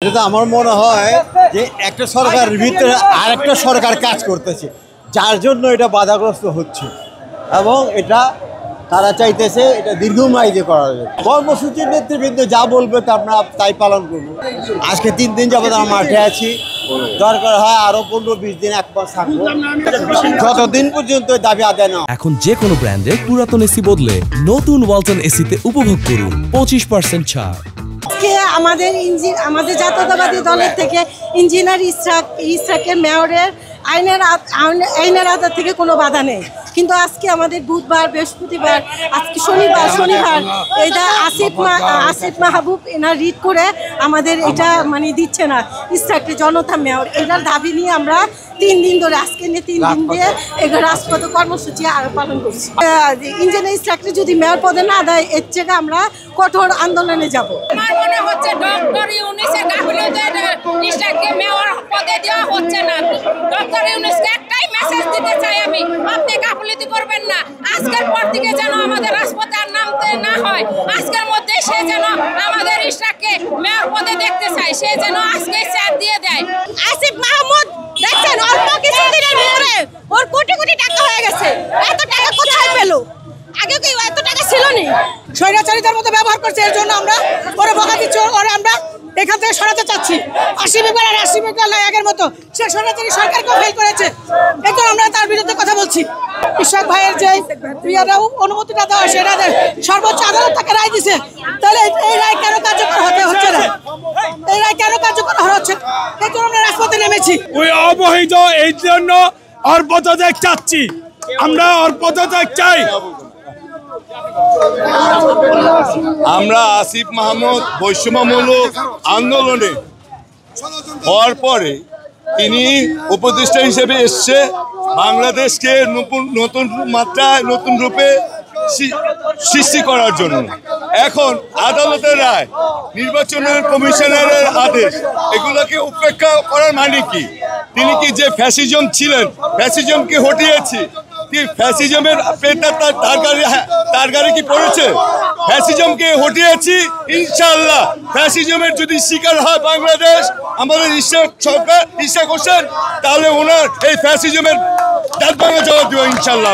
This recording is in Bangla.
এটা তো আমার মনে হয় যে একটা সরকারের ভিতরে আরেকটা সরকার কাজ করতেছে, যার জন্য এটা বাধাগ্রস্ত হচ্ছে এবং এটা তারা চাইতেছে এটা দীর্ঘমেয়াদী করা যাবে। কর্মসূচির নেতৃবৃন্দ যা বলবে তা আমরা তাই পালন করব। আজকে 3 দিন যাবত আমরা মাঠে আছি, দরকার হয় আরো 15-20 দিন এক মাস থাকবো, যতদিন পর্যন্ত দাবি আদায় না। এখন যে কোনো ব্র্যান্ডের পুরাতন এসি বদলে নতুন ওয়ালটন এসিতে উপভোগ করুন 25% ছাড়। আমাদের জাতীয়তাবাদী দলের থেকে ইঞ্জিনিয়ার ইসরাকের মেয়রের আইনের আদার থেকে কোনো বাধা নেই, কিন্তু আজকে আমাদের বুধবার, বৃহস্পতিবার, আজকে শনিবার এটা আসিফ মাহবুব এনার রিড করে আমাদের এটা দিচ্ছে না। ইসরাকের জনতা মেয়র এটার দাবি নিয়ে আমরা 3 দিন ধরে আজকে নিয়ে 3 দিন দিয়ে এগুলো রাজপথ কর্মসূচি পালন করছি। ইঞ্জিনিয়ার ইসরাককে যদি মেয়র পদে না দেয় এর থেকে আমরা কঠোর আন্দোলনে যাব। আমার মনে হচ্ছে ডক্টর ইউনূসের গাফিলতির ইসরাককে মেয়র পদে দেওয়া হচ্ছে না। ডক্টর ইউনূসকে একটাই মেসেজ দিতে চাই আমি, আপনি গাফিলতি করবেন না। আজকের পর থেকে যেন আমাদের রাজপথে আর নামতে না হয়, আজকের মধ্যে সে যেন আমাদের ইসরাককে মেয়র পদে দেখতে চায়, সে যেন আজকে চেয়ার দিয়ে দেয়। আসিফ মাহমুদ দেখছেন অল্প কিছুদিনের ভিতরে ওর কোটি কোটি টাকা হয়ে গেছে। এত টাকা কোথায় পেল? আগে কি এত টাকা ছিল না? স্বৈরাচারীদের মতো ব্যবহার করছে, এর জন্য আমরা ওরা বকা দিচ্ছি, ওরা আমরা এখান থেকে সরাতে চাচ্ছি। আসিফ আগের মতো সে স্বৈরাচারী সরকারকে ফেল করেছে, এখন আমরা তার বিরুদ্ধে কথা বলছি। ইশাক ভাইয়ের যে অনুমতিটা দেওয়া সেটা সর্বোচ্চ আদালত তাকে রায় দিছে, তাহলে এই রায় কেন কার্যকর হচ্ছে না? এই রায় কেন কার্যকর হচ্ছে? এই জন্য আমরা রাজপথে নেমেছি। ওই অবহিত এই জন্য ওর পদত্যাগ চাচ্ছি, আমরা ওর পদত্যাগ চাই। আমরা আসিফ মাহমুদ বৈষম্যমূলক আন্দোলনে হওয়ার পরে তিনি উপদেষ্টা হিসেবে এসছে বাংলাদেশকে নতুন মাত্রায় নতুন রূপে সৃষ্টি করার জন্য। এখন আদালতের রায়, নির্বাচনের কমিশনারের আদেশ, এগুলোকে উপেক্ষা করার মানে কি? তিনি কি যে ফ্যাসিজম ছিলেন, ফ্যাসিজমকে হটিয়েছি? কি ফ্যাসিজমের তার গাড়ি কি পড়েছে? ফ্যাসিজমকে হটিয়েছি ইনশাআল্লাহ। ফ্যাসিজমের যদি শিকার হয় বাংলাদেশ, আমাদের ইশাক হোসেন, তাহলে ওনার এই ফ্যাসিজমের দাঁত ভাঙা জবাব দেব ইনশাআল্লাহ।